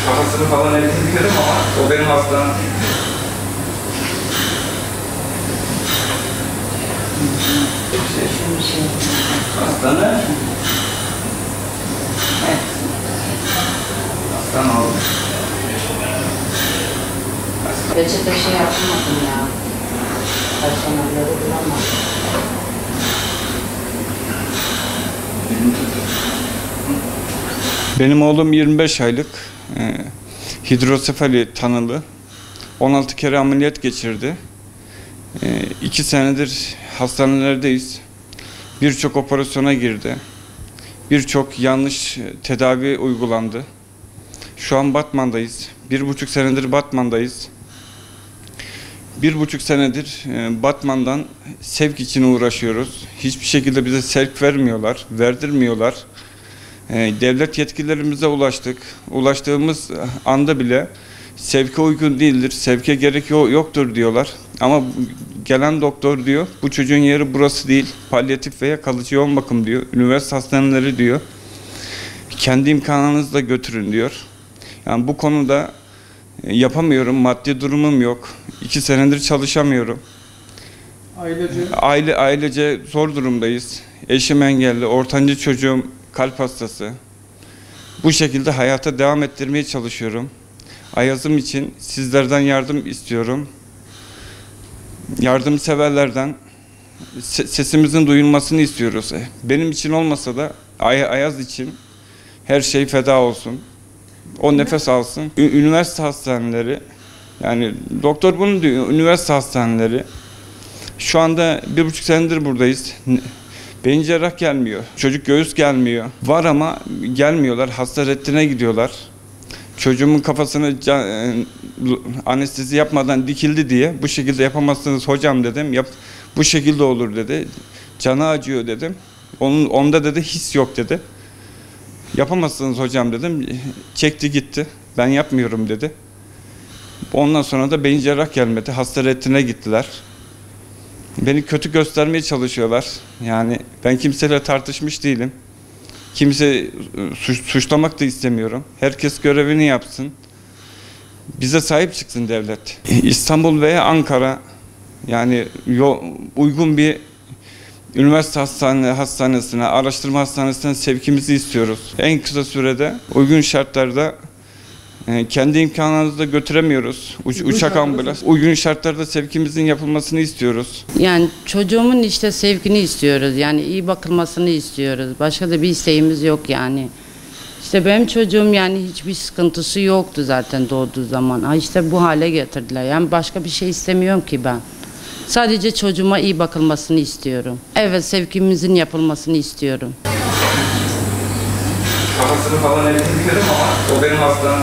Kafasını falan elektrik ama o benim hastam. Hastane. Hastane oldu. Reçete yapmadım ya. Personelleri bulamadım. Benim oğlum 25 aylık. Hidrosefali tanılı. 16 kere ameliyat geçirdi. 2 senedir hastanelerdeyiz. Birçok operasyona girdi. Birçok yanlış tedavi uygulandı. Şu an Batman'dayız. 1,5 senedir Batman'dayız. 1,5 senedir Batman'dan sevk için uğraşıyoruz. Hiçbir şekilde bize sevk vermiyorlar, verdirmiyorlar. Devlet yetkililerimize ulaştık. Ulaştığımız anda bile sevke uygun değildir, sevke gerek yoktur diyorlar. Ama gelen doktor diyor, bu çocuğun yeri burası değil, palyatif veya kalıcı yoğun bakım diyor, üniversite hastaneleri diyor. Kendi imkanınızla götürün diyor. Yani bu konuda yapamıyorum, maddi durumum yok. 2 senedir çalışamıyorum. Ailece zor durumdayız. Eşim engelli, ortanca çocuğum kalp hastası. Bu şekilde hayata devam ettirmeye çalışıyorum. Ayazım için sizlerden yardım istiyorum. Yardımseverlerden sesimizin duyulmasını istiyoruz. Benim için olmasa da Ayaz için her şey feda olsun. O nefes alsın. Üniversite hastaneleri, yani doktor bunu diyor, üniversite hastaneleri. Şu anda 1,5 senedir buradayız. Beyin cerrah gelmiyor. Çocuk göğüs gelmiyor. Var ama gelmiyorlar. Hasta reddine gidiyorlar. Çocuğumun kafasını anestezi yapmadan dikildi diye bu şekilde yapamazsınız hocam dedim. Bu şekilde olur dedi. Canı acıyor dedim. Onda dedi his yok dedi. Yapamazsınız hocam dedim. Çekti gitti. Ben yapmıyorum dedi. Ondan sonra da beyin cerrah gelmedi. Hasta reddine gittiler. Beni kötü göstermeye çalışıyorlar. Yani ben kimseyle tartışmış değilim. Kimse suçlamak da istemiyorum. Herkes görevini yapsın. Bize sahip çıksın devlet. İstanbul veya Ankara, yani uygun bir üniversite hastanesine, araştırma hastanesine sevkimizi istiyoruz. En kısa sürede, uygun şartlarda, kendi imkanlarımızla götüremiyoruz. Uçak ambulans. Uygun şartlarda sevkimizin yapılmasını istiyoruz. Yani çocuğumun işte sevkini istiyoruz. Yani iyi bakılmasını istiyoruz. Başka da bir isteğimiz yok yani. İşte benim çocuğum yani hiçbir sıkıntısı yoktu zaten doğduğu zaman. Ha işte bu hale getirdiler. Yani başka bir şey istemiyorum ki ben. Sadece çocuğuma iyi bakılmasını istiyorum. Evet, sevkimizin yapılmasını istiyorum. Kafasını falan elektrik ama o benim hastam.